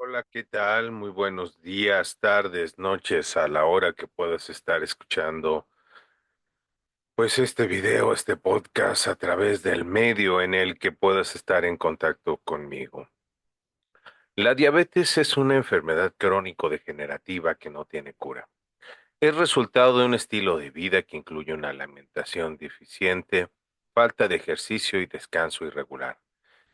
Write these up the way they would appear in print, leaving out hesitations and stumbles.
Hola, ¿qué tal? Muy buenos días, tardes, noches, a la hora que puedas estar escuchando, pues este video, este podcast a través del medio en el que puedas estar en contacto conmigo. La diabetes es una enfermedad crónico-degenerativa que no tiene cura. Es resultado de un estilo de vida que incluye una alimentación deficiente, falta de ejercicio y descanso irregular.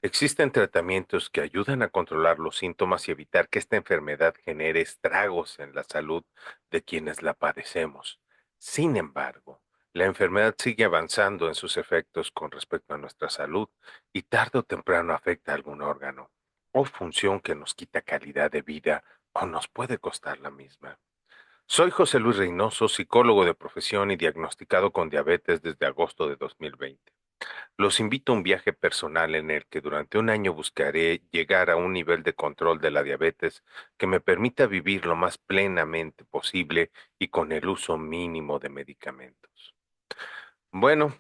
Existen tratamientos que ayudan a controlar los síntomas y evitar que esta enfermedad genere estragos en la salud de quienes la padecemos. Sin embargo, la enfermedad sigue avanzando en sus efectos con respecto a nuestra salud y tarde o temprano afecta a algún órgano o función que nos quita calidad de vida o nos puede costar la misma. Soy José Luis Reynoso, psicólogo de profesión y diagnosticado con diabetes desde agosto de 2020. Los invito a un viaje personal en el que durante un año buscaré llegar a un nivel de control de la diabetes que me permita vivir lo más plenamente posible y con el uso mínimo de medicamentos. Bueno,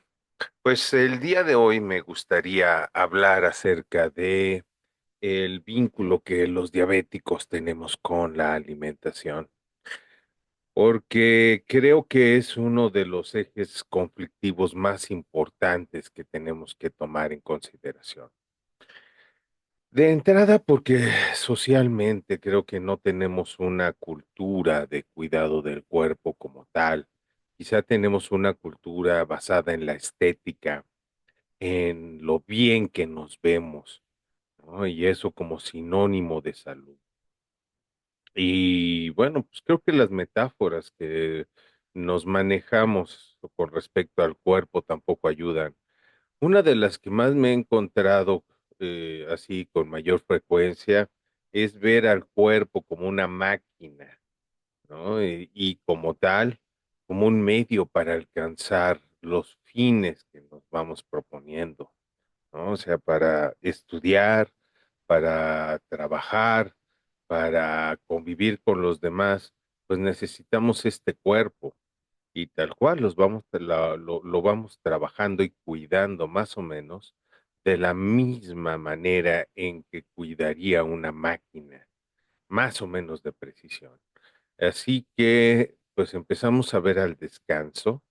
pues el día de hoy me gustaría hablar acerca de el vínculo que los diabéticos tenemos con la alimentación, porque creo que es uno de los ejes conflictivos más importantes que tenemos que tomar en consideración. De entrada, porque socialmente creo que no tenemos una cultura de cuidado del cuerpo como tal. Quizá tenemos una cultura basada en la estética, en lo bien que nos vemos, ¿no? Y eso como sinónimo de salud. Y bueno, pues creo que las metáforas que nos manejamos con respecto al cuerpo tampoco ayudan. Una de las que más me he encontrado así con mayor frecuencia es ver al cuerpo como una máquina, ¿no? Y como tal, como un medio para alcanzar los fines que nos vamos proponiendo, ¿no? O sea, para estudiar, para trabajar, para convivir con los demás, pues necesitamos este cuerpo y tal cual lo vamos trabajando y cuidando más o menos de la misma manera en que cuidaría una máquina, más o menos de precisión. Así que, pues empezamos a ver al descanso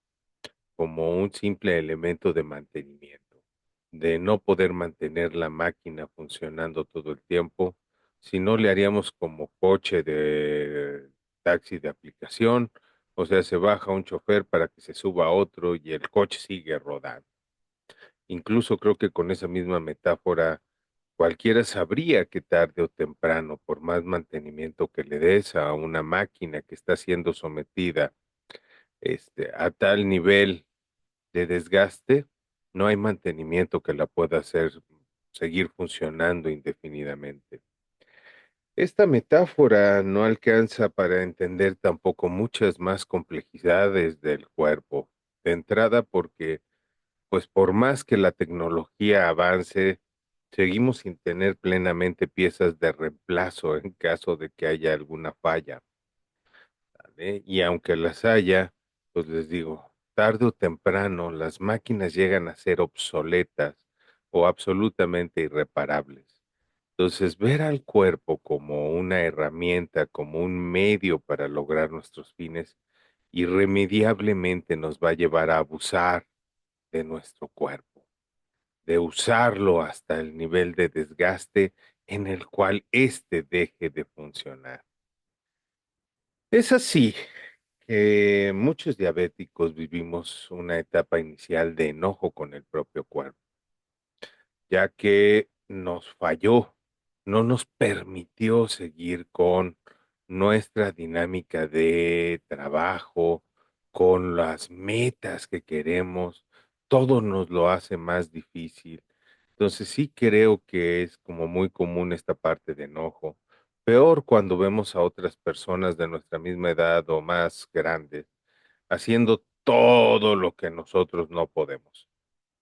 como un simple elemento de mantenimiento, de no poder mantener la máquina funcionando todo el tiempo, si no le haríamos como coche de taxi de aplicación, o sea, se baja un chofer para que se suba otro y el coche sigue rodando. Incluso creo que con esa misma metáfora, cualquiera sabría que tarde o temprano, por más mantenimiento que le des a una máquina que está siendo sometida, a tal nivel de desgaste, no hay mantenimiento que la pueda hacer seguir funcionando indefinidamente. Esta metáfora no alcanza para entender tampoco muchas más complejidades del cuerpo. De entrada, porque, pues por más que la tecnología avance, seguimos sin tener plenamente piezas de reemplazo en caso de que haya alguna falla, ¿vale? Y aunque las haya, pues les digo, tarde o temprano las máquinas llegan a ser obsoletas o absolutamente irreparables. Entonces, ver al cuerpo como una herramienta, como un medio para lograr nuestros fines, irremediablemente nos va a llevar a abusar de nuestro cuerpo, de usarlo hasta el nivel de desgaste en el cual éste deje de funcionar. Es así que muchos diabéticos vivimos una etapa inicial de enojo con el propio cuerpo, ya que nos falló, no nos permitió seguir con nuestra dinámica de trabajo, con las metas que queremos, todo nos lo hace más difícil. Entonces sí creo que es como muy común esta parte de enojo. Peor cuando vemos a otras personas de nuestra misma edad o más grandes haciendo todo lo que nosotros no podemos,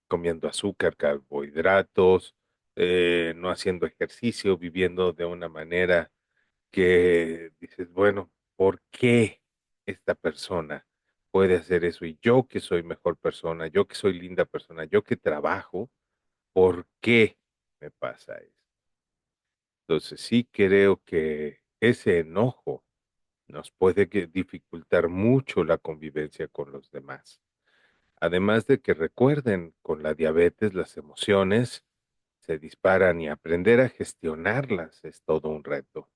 comiendo azúcar, carbohidratos, no haciendo ejercicio, viviendo de una manera que dices, bueno, ¿por qué esta persona puede hacer eso? Y yo que soy mejor persona, yo que soy linda persona, yo que trabajo, ¿por qué me pasa eso? Entonces sí creo que ese enojo nos puede dificultar mucho la convivencia con los demás. Además de que recuerden, con la diabetes las emociones se disparan y aprender a gestionarlas es todo un reto.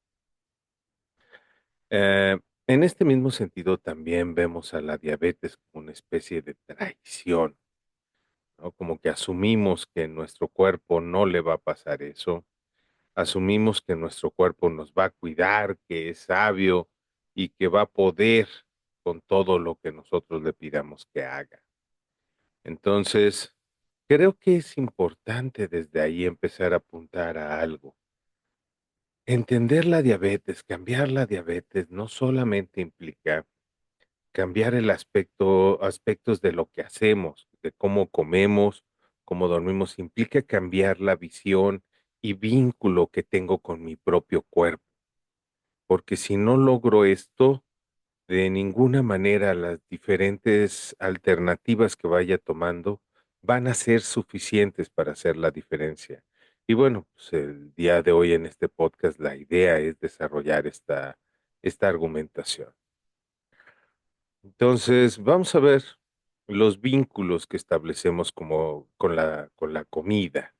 Eh, en este mismo sentido también vemos a la diabetes como una especie de traición, ¿no? Como que asumimos que en nuestro cuerpo no le va a pasar eso, asumimos que nuestro cuerpo nos va a cuidar, que es sabio y que va a poder con todo lo que nosotros le pidamos que haga. Entonces, creo que es importante desde ahí empezar a apuntar a algo. Entender la diabetes, cambiar la diabetes, no solamente implica cambiar el aspectos de lo que hacemos, de cómo comemos, cómo dormimos, implica cambiar la visión y vínculo que tengo con mi propio cuerpo, porque si no logro esto, de ninguna manera las diferentes alternativas que vaya tomando van a ser suficientes para hacer la diferencia. Y bueno, pues el día de hoy en este podcast la idea es desarrollar esta argumentación. Entonces, vamos a ver los vínculos que establecemos como con la comida,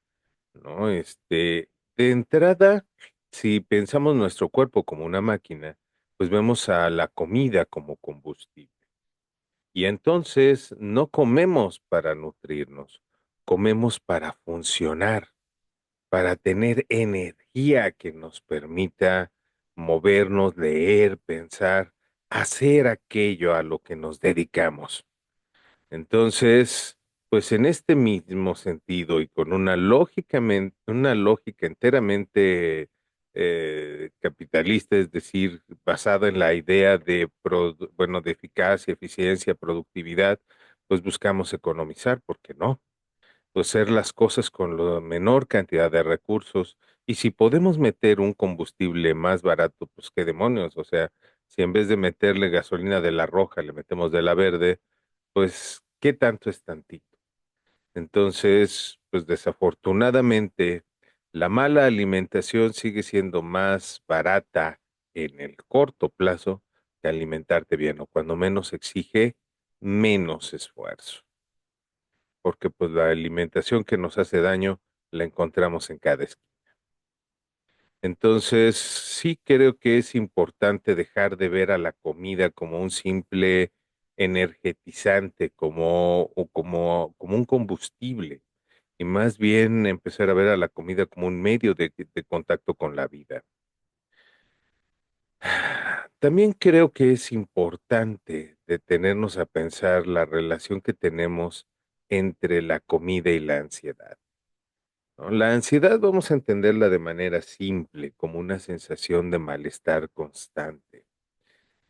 ¿no? De entrada, si pensamos nuestro cuerpo como una máquina, pues vemos a la comida como combustible. Y entonces no comemos para nutrirnos, comemos para funcionar, para tener energía que nos permita movernos, leer, pensar, hacer aquello a lo que nos dedicamos. Entonces, pues en este mismo sentido y con una lógica enteramente capitalista, es decir, basada en la idea bueno, de eficacia, eficiencia, productividad, pues buscamos economizar, ¿por qué no? Pues hacer las cosas con la menor cantidad de recursos. Y si podemos meter un combustible más barato, pues qué demonios. O sea, si en vez de meterle gasolina de la roja, le metemos de la verde, pues, ¿qué tanto es tantito? Entonces, pues desafortunadamente, la mala alimentación sigue siendo más barata en el corto plazo que alimentarte bien, o cuando menos exige menos esfuerzo, porque pues la alimentación que nos hace daño la encontramos en cada esquina. Entonces, sí creo que es importante dejar de ver a la comida como un simple energetizante, como un combustible, y más bien empezar a ver a la comida como un medio de contacto con la vida. También creo que es importante detenernos a pensar la relación que tenemos entre la comida y la ansiedad, ¿no? La ansiedad vamos a entenderla de manera simple, como una sensación de malestar constante,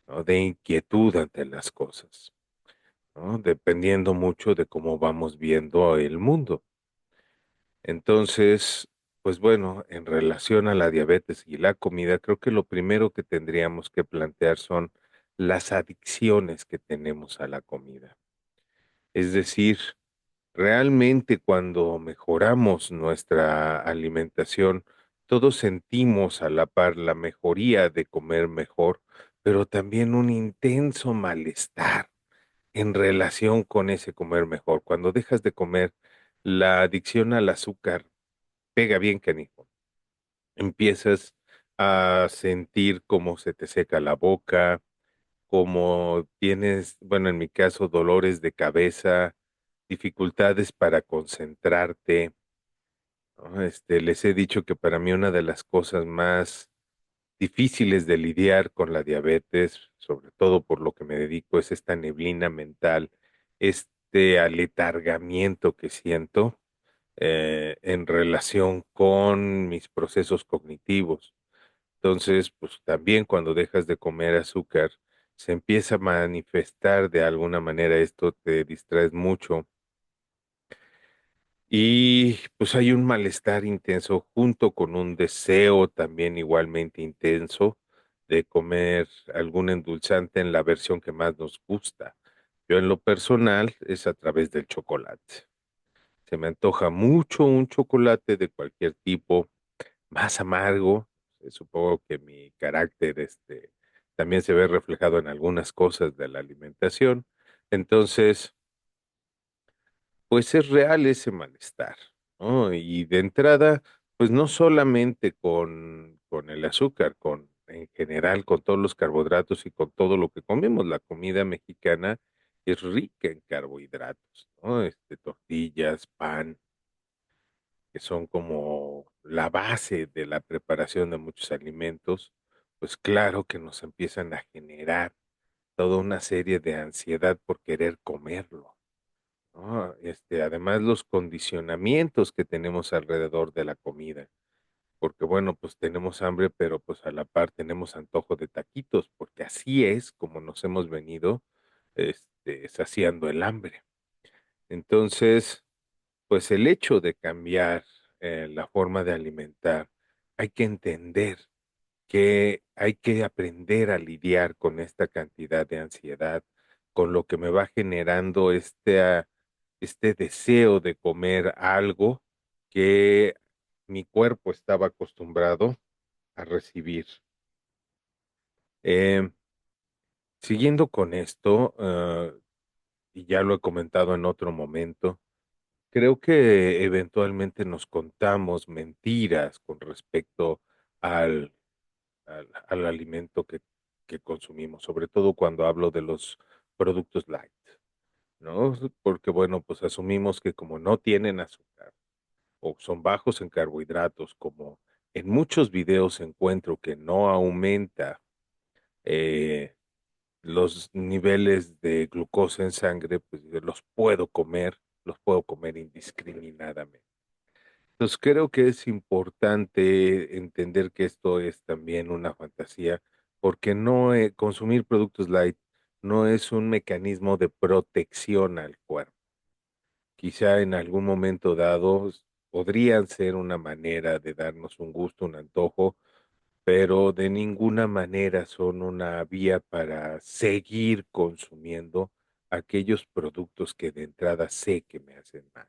¿no? De inquietud ante las cosas, ¿no? Dependiendo mucho de cómo vamos viendo el mundo. Entonces, pues bueno, en relación a la diabetes y la comida, creo que lo primero que tendríamos que plantear son las adicciones que tenemos a la comida. Es decir, realmente cuando mejoramos nuestra alimentación, todos sentimos a la par la mejoría de comer mejor, pero también un intenso malestar en relación con ese comer mejor. Cuando dejas de comer, la adicción al azúcar pega bien canijo. Empiezas a sentir cómo se te seca la boca, como tienes, bueno, en mi caso, dolores de cabeza, dificultades para concentrarte, ¿no? Les he dicho que para mí una de las cosas más difíciles de lidiar con la diabetes, sobre todo por lo que me dedico, es esta neblina mental, este aletargamiento que siento en relación con mis procesos cognitivos. Entonces, pues también cuando dejas de comer azúcar, se empieza a manifestar de alguna manera esto, te distraes mucho y pues hay un malestar intenso junto con un deseo también igualmente intenso de comer algún endulzante en la versión que más nos gusta. Yo en lo personal es a través del chocolate. Se me antoja mucho un chocolate de cualquier tipo, más amargo. Supongo que mi carácter, también se ve reflejado en algunas cosas de la alimentación. Entonces, pues es real ese malestar, ¿no? Y de entrada, pues no solamente con el azúcar, en general, con todos los carbohidratos y con todo lo que comemos. La comida mexicana es rica en carbohidratos, ¿no? Tortillas, pan, que son como la base de la preparación de muchos alimentos, pues claro que nos empiezan a generar toda una serie de ansiedad por querer comerlo, ¿no? Además los condicionamientos que tenemos alrededor de la comida, porque bueno, pues tenemos hambre, pero pues a la par tenemos antojo de taquitos, porque así es como nos hemos venido, saciando el hambre. Entonces, pues el hecho de cambiar la forma de alimentar, hay que entender que hay que aprender a lidiar con esta cantidad de ansiedad, con lo que me va generando este deseo de comer algo que mi cuerpo estaba acostumbrado a recibir. Em, Siguiendo con esto, y ya lo he comentado en otro momento, creo que eventualmente nos contamos mentiras con respecto al alimento que consumimos, sobre todo cuando hablo de los productos light, ¿no? Porque bueno, pues asumimos que como no tienen azúcar o son bajos en carbohidratos, como en muchos videos encuentro que no aumenta eh, los niveles de glucosa en sangre, pues los puedo comer indiscriminadamente. Entonces creo que es importante entender que esto es también una fantasía, porque no consumir productos light no es un mecanismo de protección al cuerpo. Quizá en algún momento dado podrían ser una manera de darnos un gusto, un antojo, pero de ninguna manera son una vía para seguir consumiendo aquellos productos que de entrada sé que me hacen mal,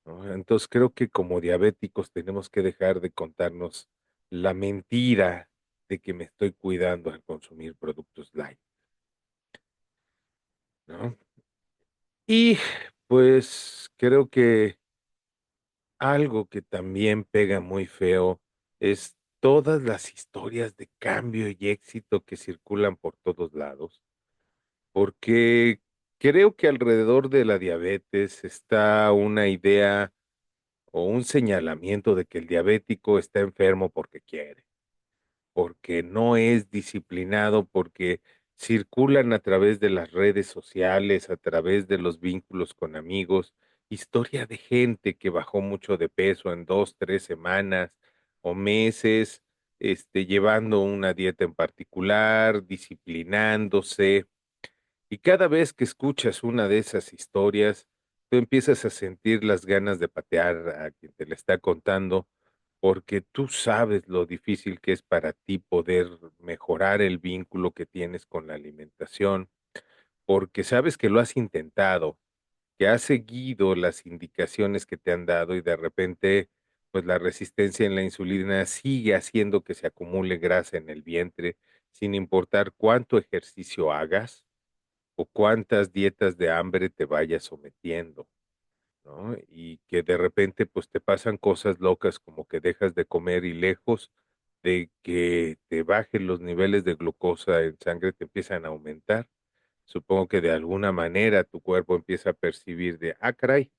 ¿no? Entonces creo que como diabéticos tenemos que dejar de contarnos la mentira de que me estoy cuidando al consumir productos light, ¿no? Y pues creo que algo que también pega muy feo es todas las historias de cambio y éxito que circulan por todos lados, porque creo que alrededor de la diabetes está una idea o un señalamiento de que el diabético está enfermo porque quiere, porque no es disciplinado, porque circulan a través de las redes sociales, a través de los vínculos con amigos, historia de gente que bajó mucho de peso en 2, 3 semanas o meses, llevando una dieta en particular, disciplinándose. Y cada vez que escuchas una de esas historias, tú empiezas a sentir las ganas de patear a quien te la está contando, porque tú sabes lo difícil que es para ti poder mejorar el vínculo que tienes con la alimentación, porque sabes que lo has intentado, que has seguido las indicaciones que te han dado y de repente, pues la resistencia en la insulina sigue haciendo que se acumule grasa en el vientre, sin importar cuánto ejercicio hagas o cuántas dietas de hambre te vayas sometiendo, ¿no? Y que de repente pues te pasan cosas locas como que dejas de comer y lejos de que te bajen los niveles de glucosa en sangre te empiezan a aumentar. Supongo que de alguna manera tu cuerpo empieza a percibir de, ah, caray,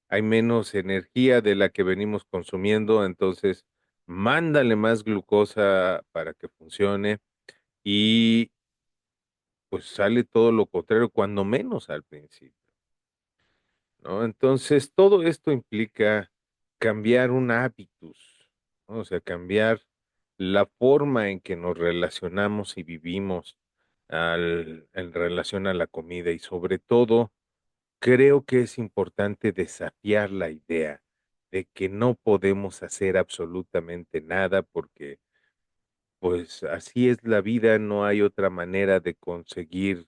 hay menos energía de la que venimos consumiendo, entonces mándale más glucosa para que funcione y pues sale todo lo contrario, cuando menos al principio, ¿no? Entonces, todo esto implica cambiar un hábitus, ¿no? O sea, cambiar la forma en que nos relacionamos y vivimos en relación a la comida y sobre todo, creo que es importante desafiar la idea de que no podemos hacer absolutamente nada porque pues así es la vida, no hay otra manera de conseguir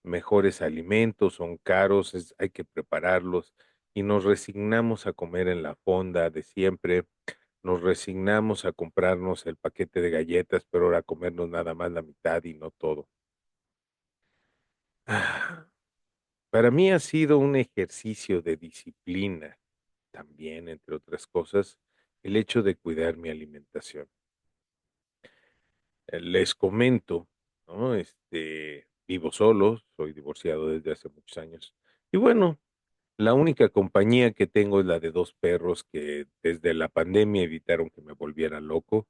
mejores alimentos, son caros, hay que prepararlos y nos resignamos a comer en la fonda de siempre, nos resignamos a comprarnos el paquete de galletas, pero ahora a comernos nada más la mitad y no todo. Ah, Para mí ha sido un ejercicio de disciplina también, entre otras cosas, el hecho de cuidar mi alimentación. Les comento, ¿no? Vivo solo, soy divorciado desde hace muchos años. Y bueno, la única compañía que tengo es la de 2 perros que desde la pandemia evitaron que me volviera loco,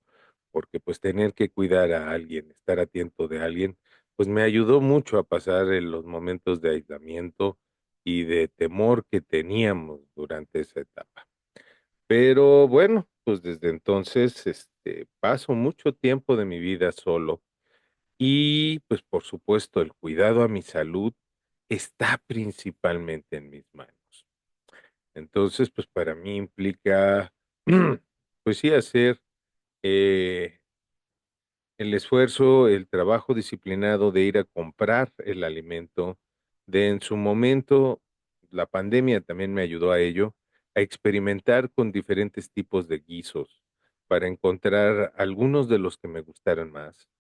porque, pues, tener que cuidar a alguien, estar atento de alguien, pues, me ayudó mucho a pasar los momentos de aislamiento y de temor que teníamos durante esa etapa. Pero bueno, pues, desde entonces, paso mucho tiempo de mi vida solo y, pues, por supuesto, el cuidado a mi salud está principalmente en mis manos. Entonces, pues, para mí implica, pues sí, hacer, eh, el esfuerzo, el trabajo disciplinado de ir a comprar el alimento, de en su momento, la pandemia también me ayudó a ello, a experimentar con diferentes tipos de guisos para encontrar algunos de los que me gustaran más.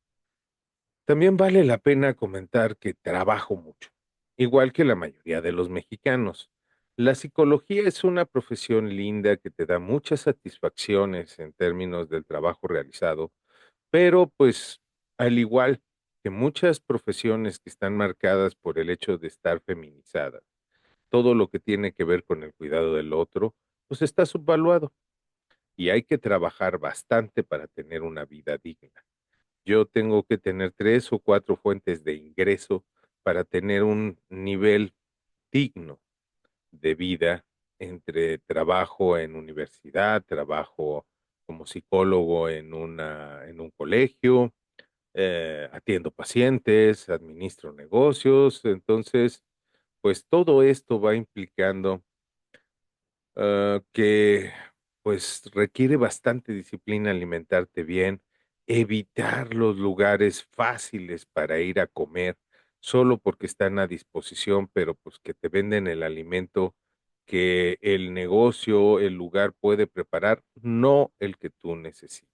También vale la pena comentar que trabajo mucho, igual que la mayoría de los mexicanos. La psicología es una profesión linda que te da muchas satisfacciones en términos del trabajo realizado, pero pues al igual que muchas profesiones que están marcadas por el hecho de estar feminizadas, todo lo que tiene que ver con el cuidado del otro, pues está subvaluado y hay que trabajar bastante para tener una vida digna. Yo tengo que tener 3 o 4 fuentes de ingreso para tener un nivel digno de vida entre trabajo en universidad, trabajo como psicólogo en un colegio, atiendo pacientes, administro negocios. Entonces, pues todo esto va implicando que pues requiere bastante disciplina alimentarte bien, evitar los lugares fáciles para ir a comer solo porque están a disposición, pero pues que te venden el alimento que el negocio, el lugar puede preparar, no el que tú necesitas.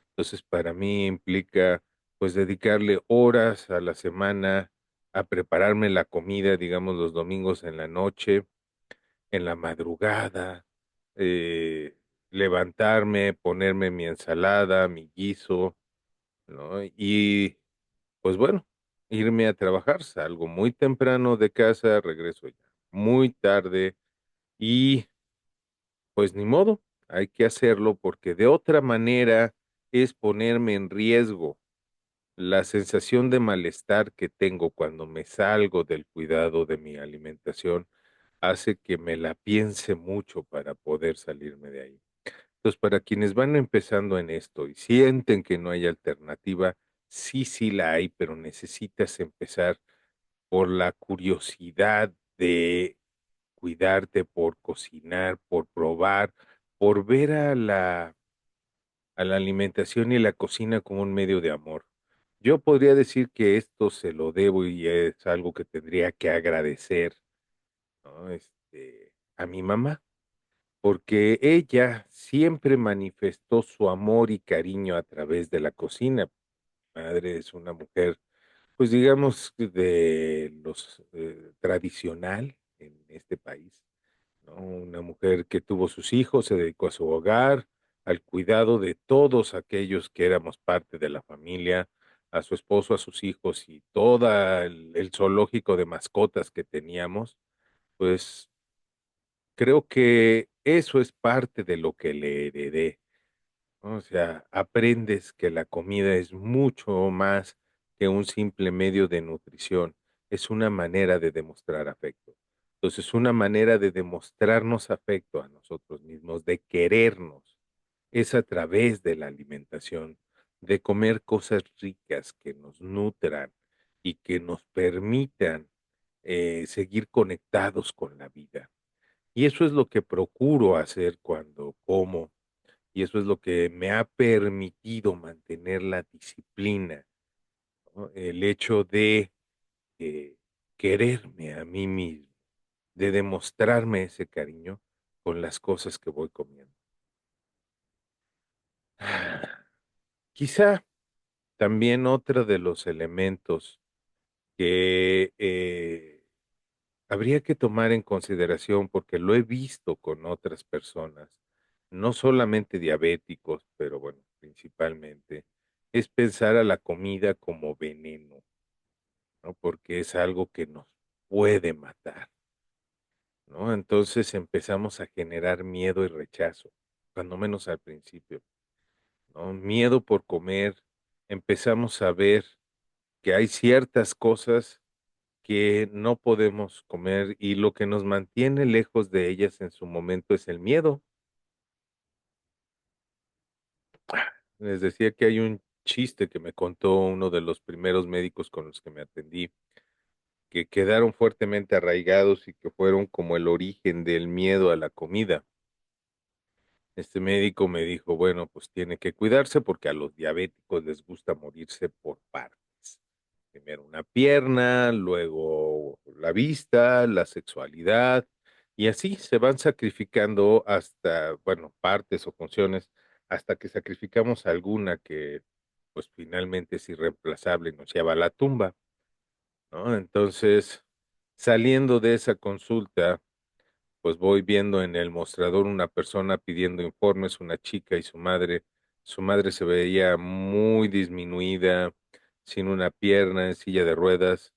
Entonces, para mí implica pues dedicarle horas a la semana a prepararme la comida, digamos, los domingos en la noche, en la madrugada, levantarme, ponerme mi ensalada, mi guiso, ¿no? Y, pues, bueno, irme a trabajar. Salgo muy temprano de casa, regreso ya muy tarde y, pues, ni modo, hay que hacerlo porque de otra manera es ponerme en riesgo. La sensación de malestar que tengo cuando me salgo del cuidado de mi alimentación hace que me la piense mucho para poder salirme de ahí. Entonces, para quienes van empezando en esto y sienten que no hay alternativa, sí, sí la hay, pero necesitas empezar por la curiosidad de cuidarte, por cocinar, por probar, por ver a la alimentación y la cocina como un medio de amor. Yo podría decir que esto se lo debo y es algo que tendría que agradecer, ¿no? A mi mamá, porque ella siempre manifestó su amor y cariño a través de la cocina. Mi madre es una mujer, pues digamos, de los tradicional en este país, ¿no? Una mujer que tuvo sus hijos, se dedicó a su hogar, al cuidado de todos aquellos que éramos parte de la familia, a su esposo, a sus hijos y toda el zoológico de mascotas que teníamos, pues creo que eso es parte de lo que le heredé, ¿no? O sea, aprendes que la comida es mucho más que un simple medio de nutrición, es una manera de demostrar afecto. Entonces, una manera de demostrarnos afecto a nosotros mismos, de querernos, es a través de la alimentación, de comer cosas ricas que nos nutran y que nos permitan seguir conectados con la vida. Y eso es lo que procuro hacer cuando como, y eso es lo que me ha permitido mantener la disciplina, ¿no? El hecho de, quererme a mí mismo, de demostrarme ese cariño con las cosas que voy comiendo. Quizá también otro de los elementos que habría que tomar en consideración, porque lo he visto con otras personas, no solamente diabéticos, pero bueno, principalmente, es pensar a la comida como veneno, ¿no? Porque es algo que nos puede matar, ¿no? Entonces empezamos a generar miedo y rechazo, cuando menos al principio, ¿no? Miedo por comer, empezamos a ver que hay ciertas cosas que no podemos comer y lo que nos mantiene lejos de ellas en su momento es el miedo. Les decía que hay un chiste que me contó uno de los primeros médicos con los que me atendí, que quedaron fuertemente arraigados y que fueron como el origen del miedo a la comida. Este médico me dijo, bueno, pues tiene que cuidarse porque a los diabéticos les gusta morirse por partes. Primero una pierna, luego la vista, la sexualidad, y así se van sacrificando hasta, bueno, partes o funciones, hasta que sacrificamos alguna que, pues finalmente es irreemplazable y nos lleva a la tumba, ¿no? Entonces, saliendo de esa consulta, pues voy viendo en el mostrador una persona pidiendo informes, una chica y su madre. Su madre se veía muy disminuida, sin una pierna, en silla de ruedas.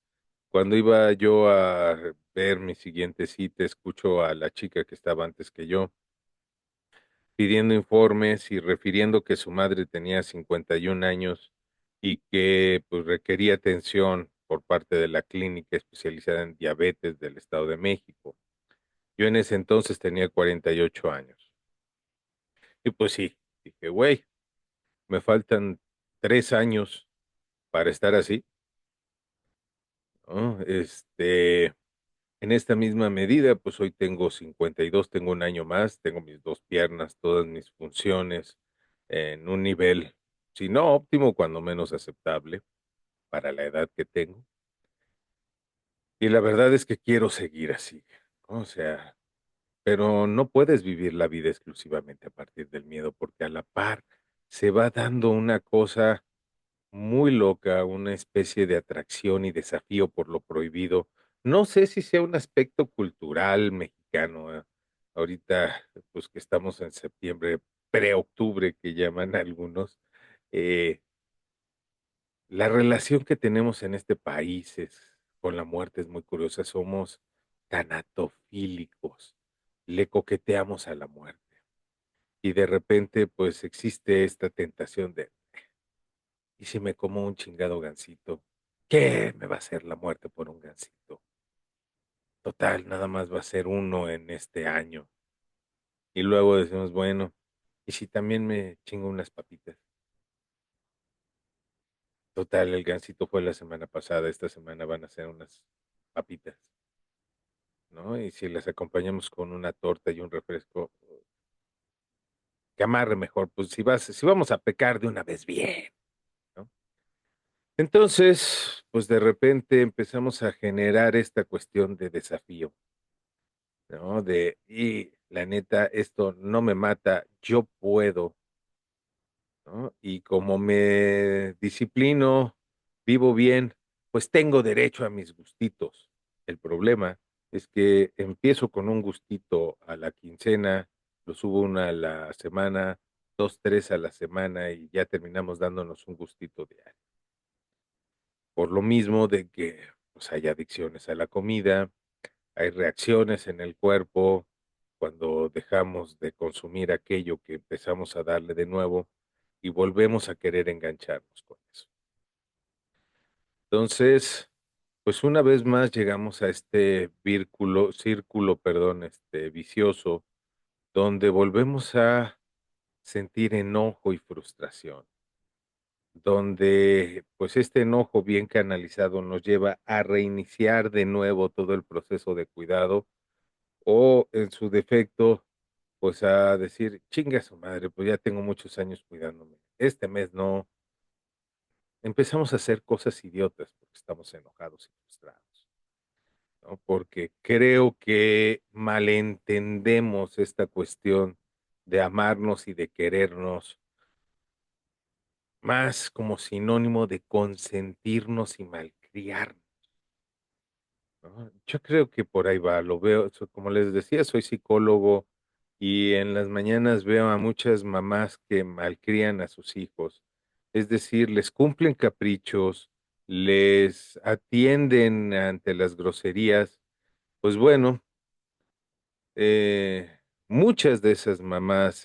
Cuando iba yo a ver mi siguiente cita, escucho a la chica que estaba antes que yo pidiendo informes y refiriendo que su madre tenía 51 años y que pues requería atención por parte de la clínica especializada en diabetes del Estado de México. Yo en ese entonces tenía 48 años. Y pues sí, dije, güey, me faltan 3 años para estar así, ¿no? En esta misma medida, pues hoy tengo 52, tengo un año más, tengo mis dos piernas, todas mis funciones en un nivel, si no óptimo, cuando menos aceptable para la edad que tengo. Y la verdad es que quiero seguir así, ¿no? O sea, pero no puedes vivir la vida exclusivamente a partir del miedo, porque a la par se va dando una cosa muy loca, una especie de atracción y desafío por lo prohibido. No sé si sea un aspecto cultural mexicano, ahorita, pues que estamos en septiembre, pre-octubre, que llaman algunos. eh, la relación que tenemos en este país con la muerte es muy curiosa. Somos tanatofílicos, le coqueteamos a la muerte. Y de repente, pues existe esta tentación de, ¿y si me como un chingado gansito? ¿Qué me va a hacer la muerte por un gansito? Total, nada más va a ser uno en este año. Y luego decimos, bueno, ¿y si también me chingo unas papitas? Total, el gansito fue la semana pasada, esta semana van a ser unas papitas, ¿no? Y si las acompañamos con una torta y un refresco, que amarre mejor, pues si vamos a pecar de una vez bien, ¿no? Entonces, pues de repente empezamos a generar esta cuestión de desafío, ¿no? Y la neta, esto no me mata, yo puedo, ¿no? Y como me disciplino, vivo bien, pues tengo derecho a mis gustitos. El problema es que empiezo con un gustito a la quincena, lo subo una a la semana, dos, tres a la semana y ya terminamos dándonos un gustito diario. Por lo mismo de que pues, hay adicciones a la comida, hay reacciones en el cuerpo cuando dejamos de consumir aquello que empezamos a darle de nuevo y volvemos a querer engancharnos con eso. Entonces, pues una vez más llegamos a este círculo, perdón, vicioso, donde volvemos a sentir enojo y frustración, donde pues este enojo bien canalizado nos lleva a reiniciar de nuevo todo el proceso de cuidado o en su defecto, pues a decir, chinga su madre, pues ya tengo muchos años cuidándome. Este mes no. Empezamos a hacer cosas idiotas porque estamos enojados y frustrados, ¿no? Porque creo que malentendemos esta cuestión de amarnos y de querernos, más como sinónimo de consentirnos y malcriarnos, ¿no? Yo creo que por ahí va, lo veo, como les decía, soy psicólogo y en las mañanas veo a muchas mamás que malcrían a sus hijos, es decir, les cumplen caprichos, les atienden ante las groserías. Pues bueno, eh, muchas de esas mamás,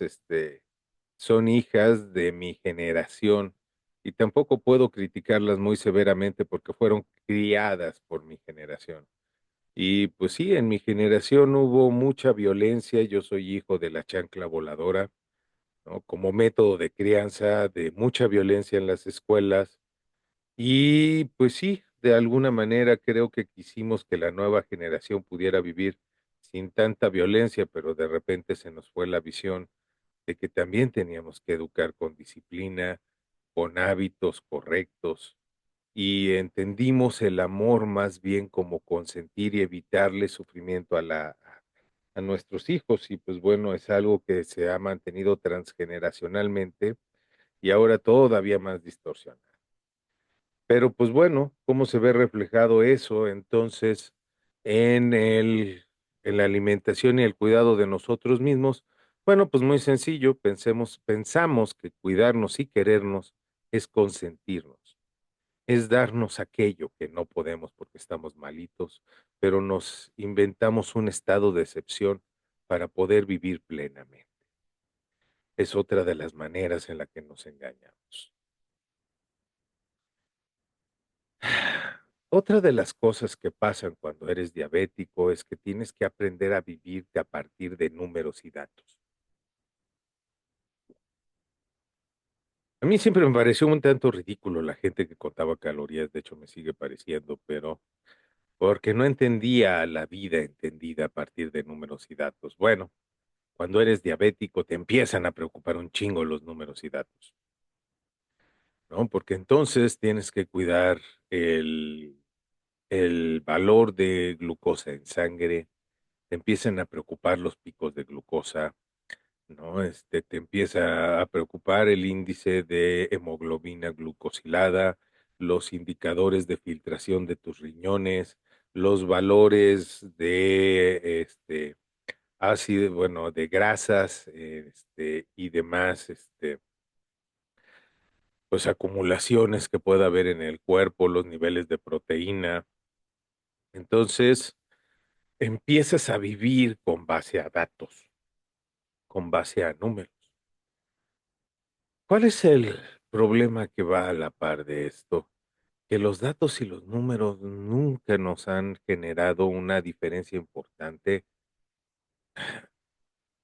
son hijas de mi generación y tampoco puedo criticarlas muy severamente porque fueron criadas por mi generación. Y pues sí, en mi generación hubo mucha violencia, yo soy hijo de la chancla voladora, ¿no? Como método de crianza, de mucha violencia en las escuelas. Y pues sí, de alguna manera creo que quisimos que la nueva generación pudiera vivir sin tanta violencia, pero de repente se nos fue la visión de que también teníamos que educar con disciplina, con hábitos correctos, y entendimos el amor más bien como consentir y evitarle sufrimiento a nuestros hijos. Y pues bueno, es algo que se ha mantenido transgeneracionalmente y ahora todavía más distorsionado. Pero pues bueno, ¿cómo se ve reflejado eso entonces en en la alimentación y el cuidado de nosotros mismos? Bueno, pues muy sencillo, pensamos que cuidarnos y querernos es consentirnos, es darnos aquello que no podemos porque estamos malitos, pero nos inventamos un estado de excepción para poder vivir plenamente. Es otra de las maneras en la que nos engañamos. Otra de las cosas que pasan cuando eres diabético es que tienes que aprender a vivirte a partir de números y datos. A mí siempre me pareció un tanto ridículo la gente que contaba calorías, de hecho me sigue pareciendo, pero porque no entendía la vida entendida a partir de números y datos. Bueno, cuando eres diabético te empiezan a preocupar un chingo los números y datos, ¿no? Porque entonces tienes que cuidar el, el valor de glucosa en sangre, te empiezan a preocupar los picos de glucosa, ¿no? Te empieza a preocupar el índice de hemoglobina glucosilada, los indicadores de filtración de tus riñones, los valores de ácido, bueno, de grasas, y demás, pues acumulaciones que pueda haber en el cuerpo, los niveles de proteína. Entonces, empiezas a vivir con base a datos, con base a números. ¿Cuál es el problema que va a la par de esto? Que los datos y los números nunca nos han generado una diferencia importante.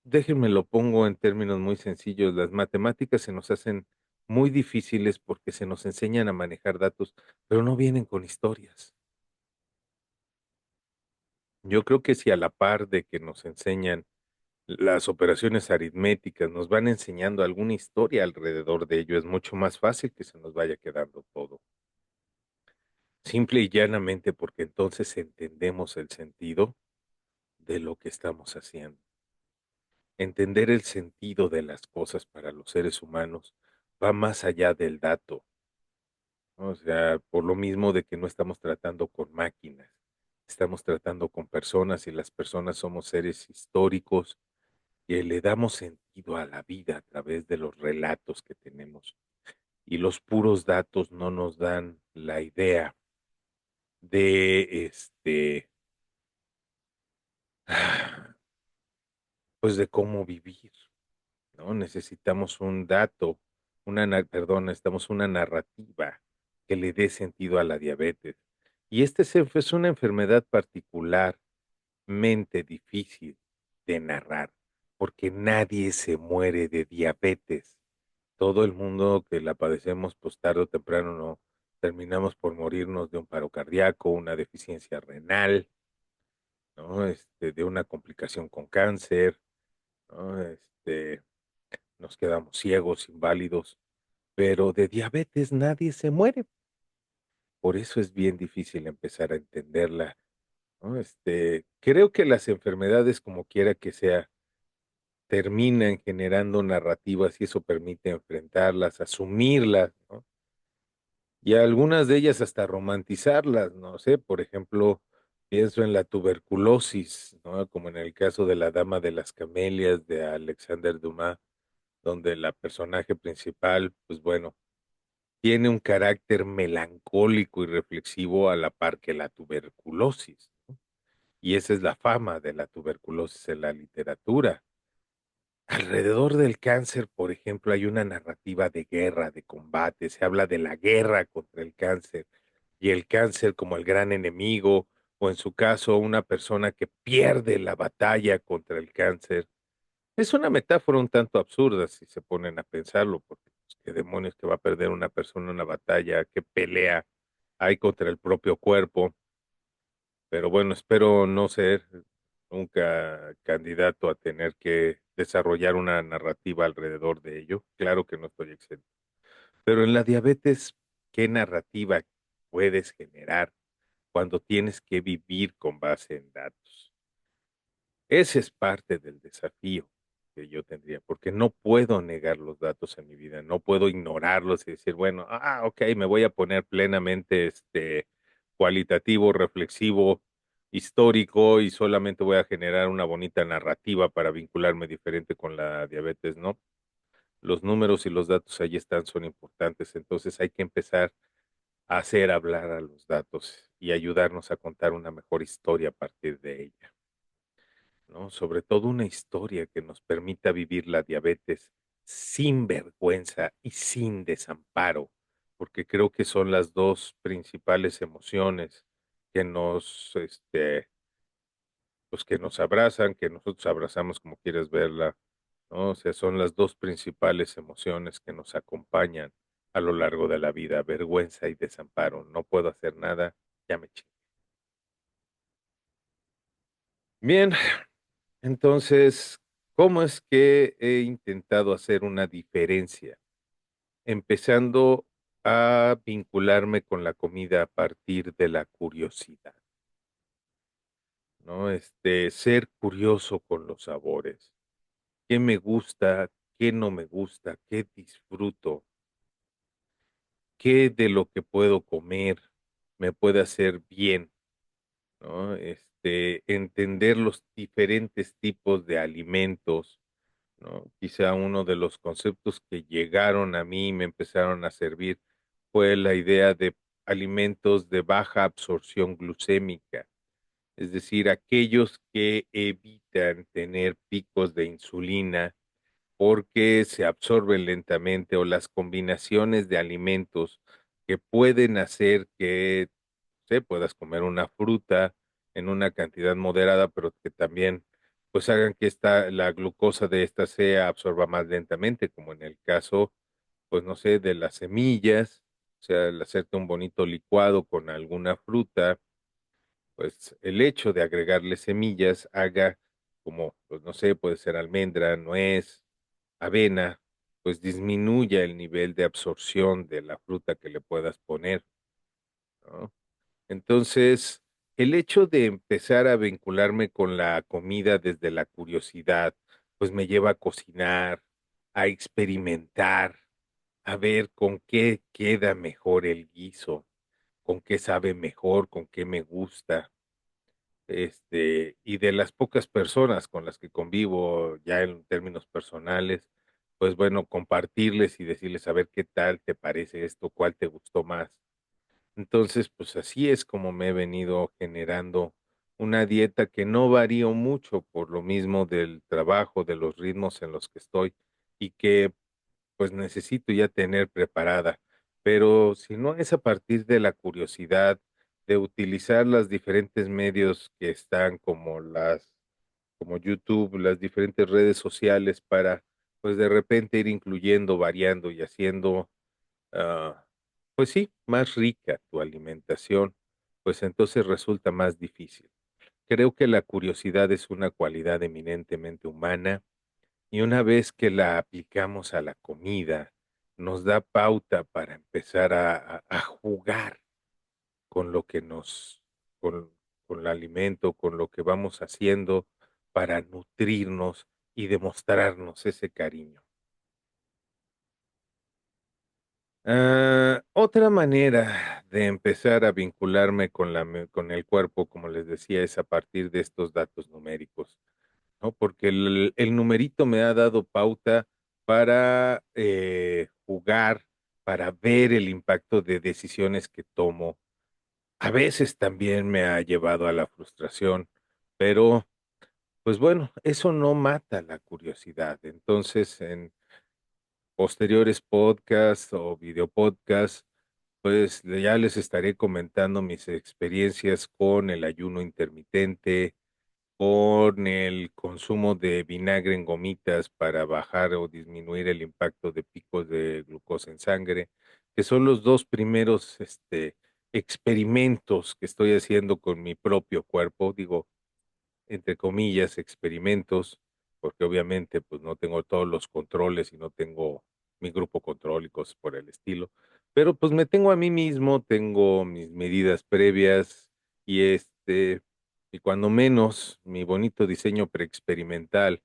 Déjenme lo pongo en términos muy sencillos. Las matemáticas se nos hacen muy difíciles porque se nos enseñan a manejar datos, pero no vienen con historias. Yo creo que si a la par de que nos enseñan las operaciones aritméticas, nos van enseñando alguna historia alrededor de ello, es mucho más fácil que se nos vaya quedando todo. Simple y llanamente porque entonces entendemos el sentido de lo que estamos haciendo. Entender el sentido de las cosas para los seres humanos va más allá del dato, ¿no? O sea, por lo mismo de que no estamos tratando con máquinas, estamos tratando con personas y las personas somos seres históricos que le damos sentido a la vida a través de los relatos que tenemos. Y los puros datos no nos dan la idea de pues de cómo vivir, ¿no? Necesitamos un dato, necesitamos una narrativa que le dé sentido a la diabetes. Y es una enfermedad particularmente difícil de narrar, porque nadie se muere de diabetes. Todo el mundo que la padecemos, pues tarde o temprano no terminamos por morirnos de un paro cardíaco, una deficiencia renal, ¿no? De una complicación con cáncer, ¿no? Nos quedamos ciegos, inválidos, pero de diabetes nadie se muere. Por eso es bien difícil empezar a entenderla, ¿no? Creo que las enfermedades, como quiera que sea, terminan generando narrativas y eso permite enfrentarlas, asumirlas, ¿no? Y algunas de ellas hasta romantizarlas, no sé, por ejemplo, pienso en la tuberculosis, ¿no? Como en el caso de La Dama de las Camelias de Alexander Dumas, donde la personaje principal, pues bueno, tiene un carácter melancólico y reflexivo a la par que la tuberculosis, ¿no? Y esa es la fama de la tuberculosis en la literatura. Alrededor del cáncer, por ejemplo, hay una narrativa de guerra, de combate, se habla de la guerra contra el cáncer y el cáncer como el gran enemigo, o en su caso, una persona que pierde la batalla contra el cáncer. Es una metáfora un tanto absurda si se ponen a pensarlo, porque pues, qué demonios que va a perder una persona una batalla, qué pelea hay contra el propio cuerpo. Pero bueno, espero no ser nunca candidato a tener que desarrollar una narrativa alrededor de ello. Claro que no estoy exento. Pero en la diabetes, ¿qué narrativa puedes generar cuando tienes que vivir con base en datos? Ese es parte del desafío que yo tendría, porque no puedo negar los datos en mi vida, no puedo ignorarlos y decir, bueno, ok, me voy a poner plenamente cualitativo, reflexivo, histórico y solamente voy a generar una bonita narrativa para vincularme diferente con la diabetes, ¿no? Los números y los datos ahí están, son importantes, entonces hay que empezar a hacer hablar a los datos y ayudarnos a contar una mejor historia a partir de ella, ¿no? Sobre todo una historia que nos permita vivir la diabetes sin vergüenza y sin desamparo, porque creo que son las dos principales emociones que pues que nos abrazan, que nosotros abrazamos como quieres verla, ¿no? O sea, son las dos principales emociones que nos acompañan a lo largo de la vida, vergüenza y desamparo. No puedo hacer nada, ya me chingué. Bien, entonces, ¿cómo es que he intentado hacer una diferencia? Empezando a vincularme con la comida a partir de la curiosidad, ¿no? Ser curioso con los sabores. ¿Qué me gusta? ¿Qué no me gusta? ¿Qué disfruto? ¿Qué de lo que puedo comer me puede hacer bien? ¿No? Entender los diferentes tipos de alimentos, ¿no? Quizá uno de los conceptos que llegaron a mí y me empezaron a servir fue la idea de alimentos de baja absorción glucémica, es decir, aquellos que evitan tener picos de insulina porque se absorben lentamente o las combinaciones de alimentos que pueden hacer que puedas comer una fruta en una cantidad moderada, pero que también pues hagan que la glucosa de esta se absorba más lentamente, como en el caso, pues no sé, de las semillas, o sea, el hacerte un bonito licuado con alguna fruta, pues el hecho de agregarle semillas haga como, pues no sé, puede ser almendra, nuez, avena, pues disminuya el nivel de absorción de la fruta que le puedas poner, ¿no? Entonces, el hecho de empezar a vincularme con la comida desde la curiosidad, pues me lleva a cocinar, a experimentar, a ver con qué queda mejor el guiso, con qué sabe mejor, con qué me gusta. Y de las pocas personas con las que convivo ya en términos personales, pues bueno, compartirles y decirles a ver qué tal te parece esto, cuál te gustó más. Entonces, pues así es como me he venido generando una dieta que no varío mucho por lo mismo del trabajo, de los ritmos en los que estoy y que pues necesito ya tener preparada. Pero si no es a partir de la curiosidad de utilizar los diferentes medios que están como YouTube, las diferentes redes sociales para pues de repente ir incluyendo, variando y haciendo ah, pues sí, más rica tu alimentación, pues entonces resulta más difícil. Creo que la curiosidad es una cualidad eminentemente humana y una vez que la aplicamos a la comida, nos da pauta para empezar a jugar con lo que con el alimento, con lo que vamos haciendo para nutrirnos y demostrarnos ese cariño. Otra manera de empezar a vincularme con con el cuerpo, como les decía, es a partir de estos datos numéricos, ¿no? Porque el numerito me ha dado pauta para jugar, para ver el impacto de decisiones que tomo. A veces también me ha llevado a la frustración, pero pues bueno, eso no mata la curiosidad. Entonces, en posteriores podcasts o videopodcasts, pues ya les estaré comentando mis experiencias con el ayuno intermitente, con el consumo de vinagre en gomitas para bajar o disminuir el impacto de picos de glucosa en sangre, que son los dos primeros, experimentos que estoy haciendo con mi propio cuerpo. Digo, entre comillas, experimentos, porque obviamente pues no tengo todos los controles y no tengo mi grupo control y cosas por el estilo, pero pues me tengo a mí mismo, tengo mis medidas previas y y cuando menos mi bonito diseño preexperimental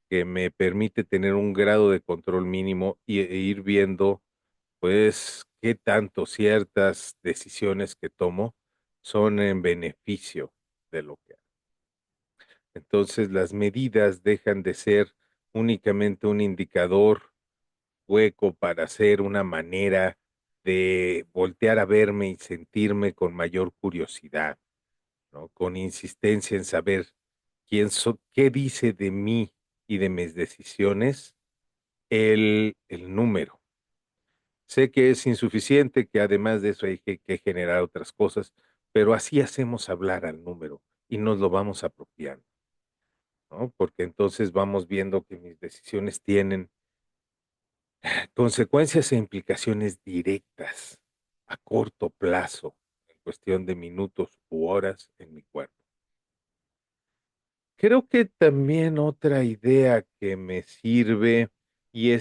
que me permite tener un grado de control mínimo e ir viendo pues qué tanto ciertas decisiones que tomo son en beneficio de lo que entonces las medidas dejan de ser únicamente un indicador hueco para ser una manera de voltear a verme y sentirme con mayor curiosidad, ¿no? Con insistencia en saber quién soy, qué dice de mí y de mis decisiones el número. Sé que es insuficiente, que además de eso hay que generar otras cosas, pero así hacemos hablar al número y nos lo vamos apropiando. ¿No? Porque entonces vamos viendo que mis decisiones tienen consecuencias e implicaciones directas a corto plazo, en cuestión de minutos u horas en mi cuerpo. Creo que también otra idea que me sirve y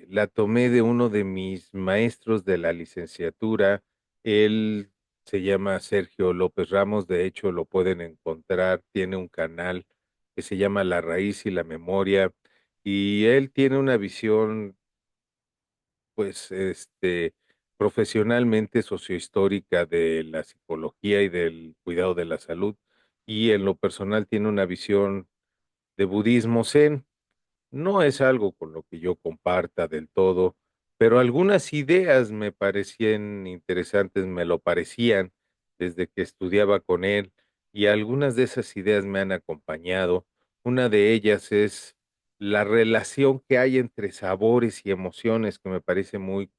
la tomé de uno de mis maestros de la licenciatura. Él se llama Sergio López Ramos, de hecho lo pueden encontrar, tiene un canal que se llama La Raíz y la Memoria y él tiene una visión pues profesionalmente sociohistórica de la psicología y del cuidado de la salud y en lo personal tiene una visión de budismo zen. No es algo con lo que yo comparta del todo, pero algunas ideas me parecían interesantes, me lo parecían desde que estudiaba con él y algunas de esas ideas me han acompañado. Una de ellas es la relación que hay entre sabores y emociones que me parece muy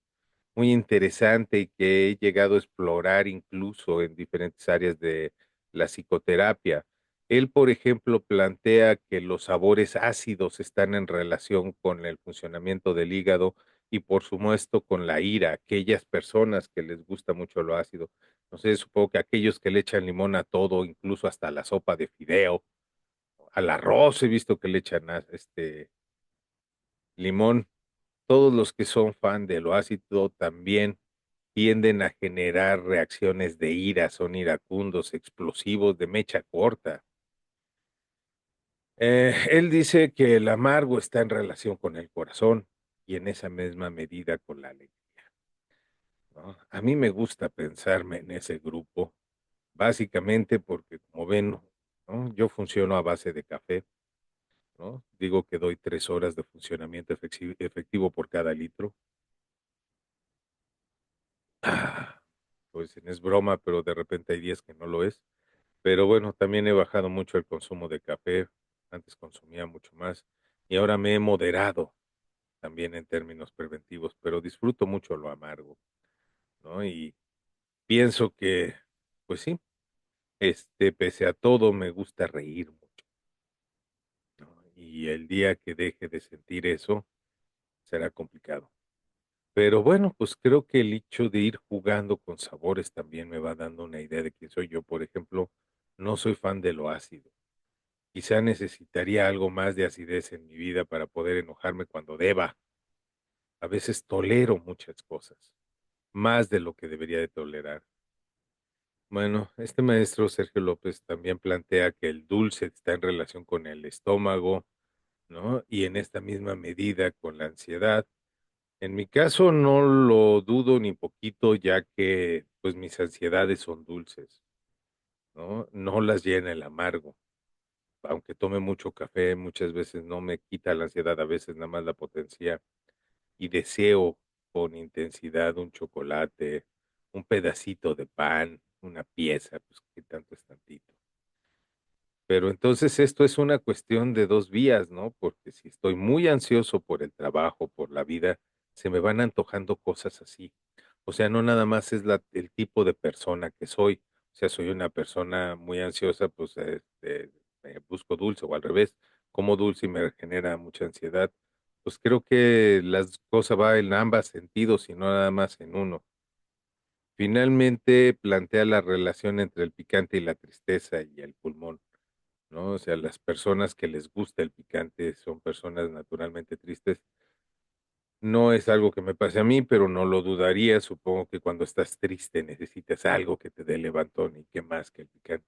interesante y que he llegado a explorar incluso en diferentes áreas de la psicoterapia. Él, por ejemplo, plantea que los sabores ácidos están en relación con el funcionamiento del hígado y, por supuesto, con la ira, aquellas personas que les gusta mucho lo ácido. No sé, supongo que aquellos que le echan limón a todo, incluso hasta la sopa de fideo, al arroz he visto que le echan limón. Todos los que son fan de lo ácido también tienden a generar reacciones de ira, son iracundos, explosivos, de mecha corta. Él dice que el amargo está en relación con el corazón y en esa misma medida con la alegría, ¿no? A mí me gusta pensarme en ese grupo, básicamente porque, como ven, ¿no? Yo funciono a base de café, ¿no? Digo que doy 3 horas de funcionamiento efectivo por cada litro. Ah, pues es broma, pero de repente hay días que no lo es. Pero bueno, también he bajado mucho el consumo de café. Antes consumía mucho más y ahora me he moderado también en términos preventivos, pero disfruto mucho lo amargo, ¿no? Y pienso que, pues sí, pese a todo, me gusta reír mucho, ¿no? Y el día que deje de sentir eso, será complicado. Pero bueno, pues creo que el hecho de ir jugando con sabores también me va dando una idea de quién soy yo. Por ejemplo, no soy fan de lo ácido. Quizá necesitaría algo más de acidez en mi vida para poder enojarme cuando deba. A veces tolero muchas cosas, más de lo que debería de tolerar. Bueno, este maestro Sergio López también plantea que el dulce está en relación con el estómago ¿no? Y en esta misma medida con la ansiedad. En mi caso no lo dudo ni poquito, ya que pues mis ansiedades son dulces, ¿no? No las llena el amargo. Aunque tome mucho café, muchas veces no me quita la ansiedad, a veces nada más la potencia y deseo con intensidad un chocolate, un pedacito de pan, una pieza, pues qué tanto es tantito. Pero entonces esto es una cuestión de dos vías, ¿no? Porque si estoy muy ansioso por el trabajo, por la vida, se me van antojando cosas así. O sea, no nada más es el tipo de persona que soy. O sea, soy una persona muy ansiosa, pues busco dulce o al revés, como dulce y me genera mucha ansiedad. Pues creo que las cosas van en ambos sentidos y no nada más en uno. Finalmente plantea la relación entre el picante y la tristeza y el pulmón, ¿no? O sea, las personas que les gusta el picante son personas naturalmente tristes. No es algo que me pase a mí, pero no lo dudaría. Supongo que cuando estás triste necesitas algo que te dé levantón y qué más que el picante.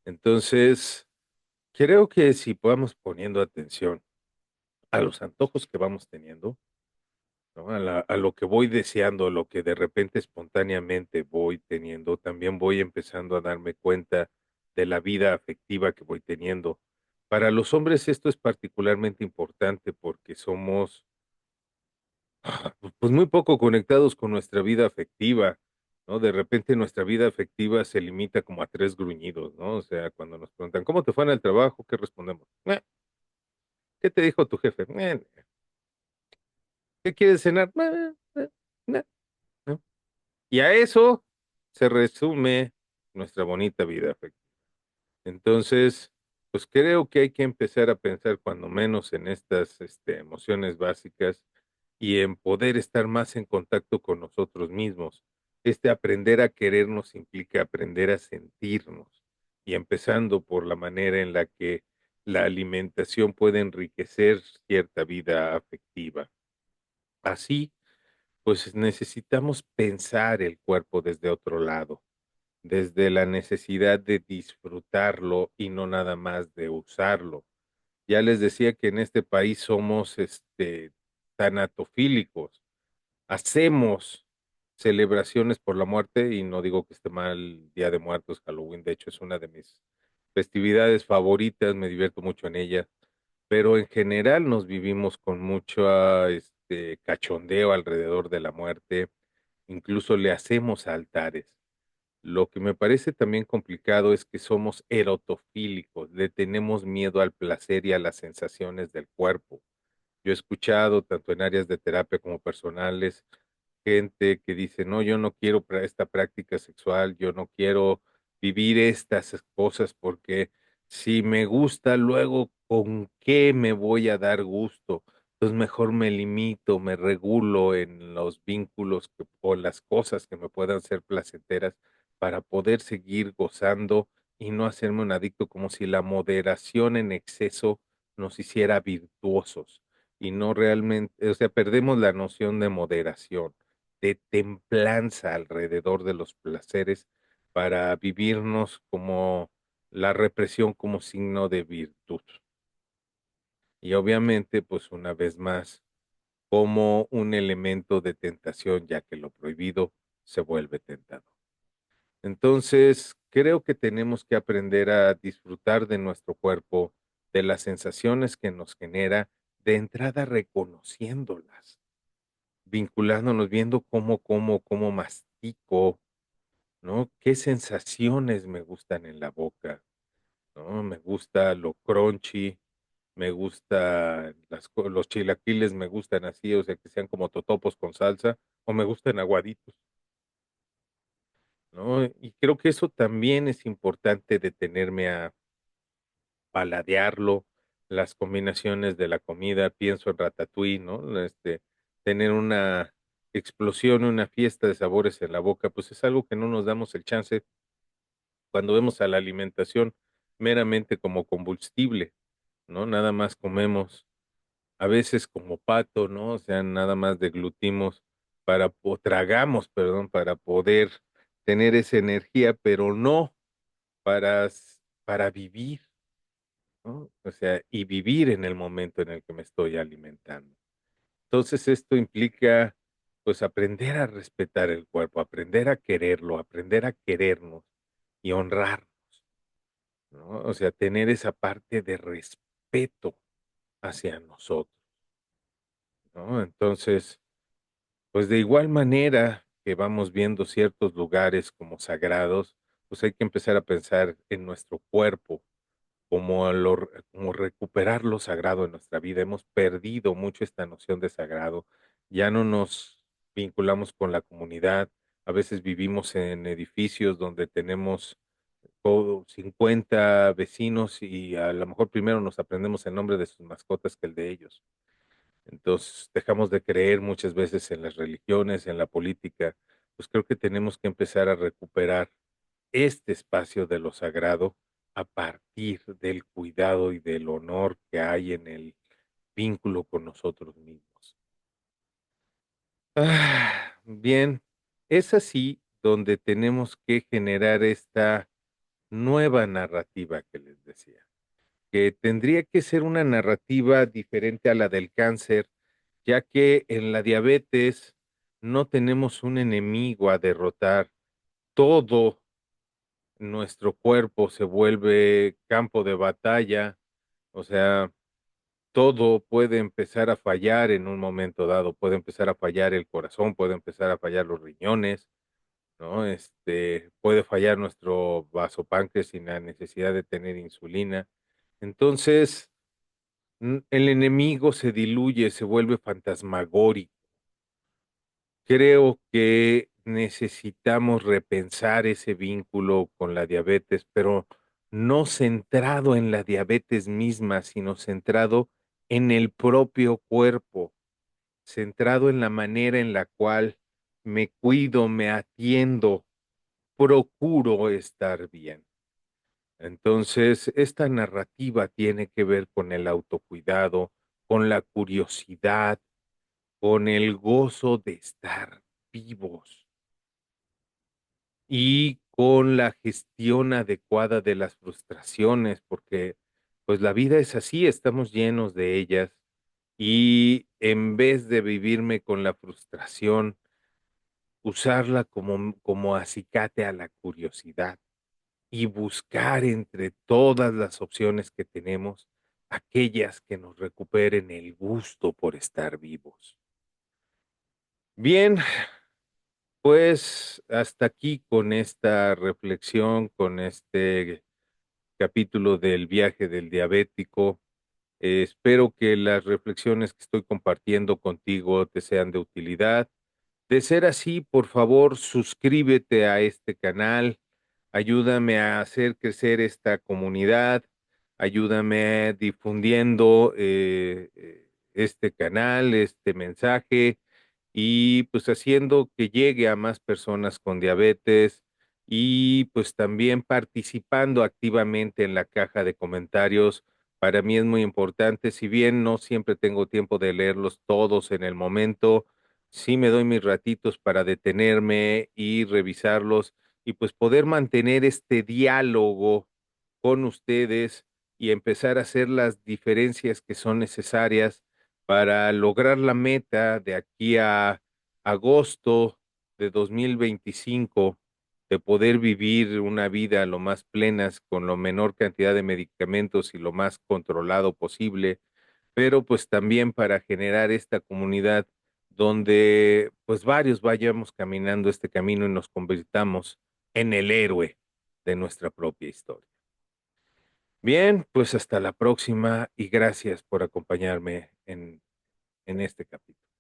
Entonces, creo que si podamos poniendo atención a los antojos que vamos teniendo, ¿no? A lo que voy deseando, lo que de repente espontáneamente voy teniendo, también voy empezando a darme cuenta de la vida afectiva que voy teniendo. Para los hombres esto es particularmente importante porque somos pues muy poco conectados con nuestra vida afectiva, ¿no? De repente nuestra vida afectiva se limita como a tres gruñidos, ¿no? O sea, cuando nos preguntan, ¿cómo te fue en el trabajo? ¿Qué respondemos? ¿Qué te dijo tu jefe? ¿Qué quieres cenar? "Nah", ¿no? Y a eso se resume nuestra bonita vida afectiva. Entonces, pues creo que hay que empezar a pensar cuando menos en estas emociones básicas y en poder estar más en contacto con nosotros mismos. Aprender a querernos implica aprender a sentirnos y empezando por la manera en la que la alimentación puede enriquecer cierta vida afectiva. Así, pues necesitamos pensar el cuerpo desde otro lado, desde la necesidad de disfrutarlo y no nada más de usarlo. Ya les decía que en este país somos tanatofílicos, hacemos celebraciones por la muerte y no digo que esté mal Día de Muertos, Halloween, de hecho es una de mis festividades favoritas, me divierto mucho en ella, pero en general nos vivimos con mucho cachondeo alrededor de la muerte, incluso le hacemos altares. Lo que me parece también complicado es que somos erotofílicos, le tenemos miedo al placer y a las sensaciones del cuerpo. Yo he escuchado, tanto en áreas de terapia como personales, gente que dice, no, yo no quiero esta práctica sexual, yo no quiero vivir estas cosas porque si me gusta, luego, ¿con qué me voy a dar gusto? Entonces mejor me limito, me regulo en los vínculos o las cosas que me puedan ser placenteras para poder seguir gozando y no hacerme un adicto como si la moderación en exceso nos hiciera virtuosos y no realmente, o sea, perdemos la noción de moderación, de templanza alrededor de los placeres para vivirnos como la represión como signo de virtud. Y obviamente, pues una vez más, como un elemento de tentación, ya que lo prohibido se vuelve tentado. Entonces, creo que tenemos que aprender a disfrutar de nuestro cuerpo, de las sensaciones que nos genera, de entrada reconociéndolas, vinculándonos, viendo cómo mastico, ¿no? ¿Qué sensaciones me gustan en la boca? ¿No? Me gusta lo crunchy, me gusta los chilaquiles, me gustan así, o sea, que sean como totopos con salsa, o me gustan aguaditos, ¿no? Y creo que eso también es importante detenerme a paladearlo, las combinaciones de la comida, pienso en ratatouille, ¿no? Tener una explosión, una fiesta de sabores en la boca, pues es algo que no nos damos el chance cuando vemos a la alimentación meramente como combustible, ¿no? Nada más comemos, a veces como pato, ¿no? O sea, nada más deglutimos o tragamos, perdón, para poder tener esa energía, pero no para vivir. ¿no? O sea, y vivir en el momento en el que me estoy alimentando. Entonces, esto implica, pues, aprender a respetar el cuerpo, aprender a quererlo, aprender a querernos y honrarnos, ¿no? O sea, tener esa parte de respeto hacia nosotros, ¿no? Entonces, pues, de igual manera que vamos viendo ciertos lugares como sagrados, pues, hay que empezar a pensar en nuestro cuerpo, como recuperar lo sagrado en nuestra vida. Hemos perdido mucho esta noción de sagrado, ya no nos vinculamos con la comunidad, a veces vivimos en edificios donde tenemos todo 50 vecinos y a lo mejor primero nos aprendemos el nombre de sus mascotas que el de ellos. Entonces, dejamos de creer muchas veces en las religiones, en la política, pues creo que tenemos que empezar a recuperar este espacio de lo sagrado a partir del cuidado y del honor que hay en el vínculo con nosotros mismos. Bien, es así donde tenemos que generar esta nueva narrativa que les decía, que tendría que ser una narrativa diferente a la del cáncer, ya que en la diabetes no tenemos un enemigo a derrotar, todo nuestro cuerpo se vuelve campo de batalla, o sea, todo puede empezar a fallar en un momento dado, puede empezar a fallar el corazón, puede empezar a fallar los riñones, ¿no? Puede fallar nuestro vasopáncreas sin la necesidad de tener insulina. Entonces, el enemigo se diluye, se vuelve fantasmagórico. Creo que necesitamos repensar ese vínculo con la diabetes, pero no centrado en la diabetes misma, sino centrado en el propio cuerpo, centrado en la manera en la cual me cuido, me atiendo, procuro estar bien. Entonces, esta narrativa tiene que ver con el autocuidado, con la curiosidad, con el gozo de estar vivos y con la gestión adecuada de las frustraciones, porque pues la vida es así, estamos llenos de ellas y en vez de vivirme con la frustración, usarla como acicate a la curiosidad y buscar entre todas las opciones que tenemos aquellas que nos recuperen el gusto por estar vivos. Bien, pues hasta aquí con esta reflexión, con este capítulo del viaje del diabético. Espero que las reflexiones que estoy compartiendo contigo te sean de utilidad. De ser así, por favor, suscríbete a este canal, ayúdame a hacer crecer esta comunidad, ayúdame difundiendo este canal, este mensaje y pues haciendo que llegue a más personas con diabetes y pues también participando activamente en la caja de comentarios. Para mí es muy importante, si bien no siempre tengo tiempo de leerlos todos en el momento, sí me doy mis ratitos para detenerme y revisarlos y pues poder mantener este diálogo con ustedes y empezar a hacer las diferencias que son necesarias para lograr la meta de aquí a agosto de 2025 de poder vivir una vida lo más plenas con lo menor cantidad de medicamentos y lo más controlado posible, pero pues también para generar esta comunidad donde pues varios vayamos caminando este camino y nos convirtamos en el héroe de nuestra propia historia. Bien, pues hasta la próxima y gracias por acompañarme en este capítulo.